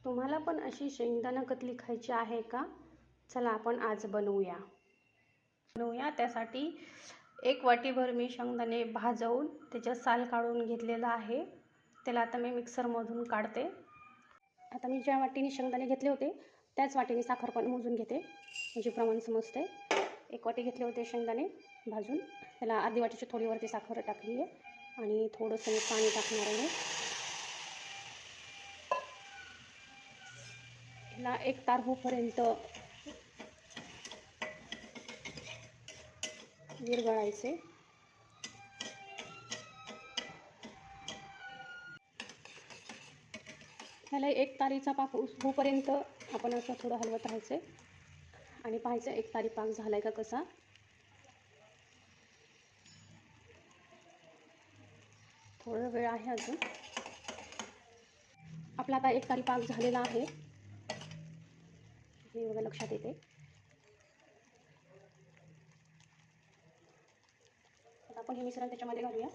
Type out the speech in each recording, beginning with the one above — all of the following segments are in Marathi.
तुम्हाला पण अशी शेंगदाणा कतली खायची आहे का? चला आपण आज बनवूया. त्यासाठी 1 वाटीभर मी शेंगदाणे भाजवून त्याचा साल काढून घेतलेला आहे. त्याला आता मी मिक्सरमधून काढते. आता मी ज्या वाटीने शेंगदाणे घेतले होते त्याच वाटीने साखर पण मोजून घेते, म्हणजे प्रमाण समजते. 1 वाटी घेतले होते शेंगदाणे भाजून, त्याला अर्धी वाटीची थोडी वरती साखर टाकली आहे आणि थोडंसं पाणी टाकणार आहे. ह्याला 1 तार होईपर्यंत विरघळायचे. ह्याला 1 तारीचा पाक होईपर्यंत आपण असं थोडं हलवत राहायचं आणि पाहायचं 1 तारी पाक झालाय का कसा. थोडा वेळ आहे अजून. आपला आता 1 तारी पाक झालेला आहे हे बघा लक्षात येते. आता आपण हे मिश्रण त्याच्यामध्ये घालूया.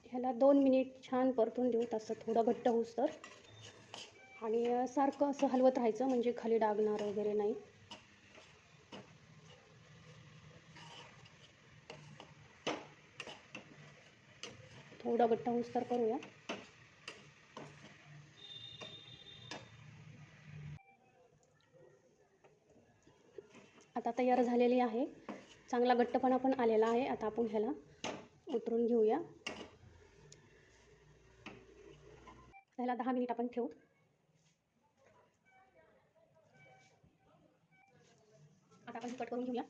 ह्याला 2 मिनिट छान परतून देऊ, असं थोडं घट्ट होऊस तर, आणि सारखं असं हलवत राहायचं म्हणजे खाली डागणार वगैरे नाही. थोडं घट्ट होऊस तर करूया. आता तयार झालेली आहे. चांगला घट्टपणा पण आलेला आहे. आता आपण ह्याला उतरून घेऊया. ह्याला 10 मिनिट आपण ठेवू. आता आपण कट करून घेऊया.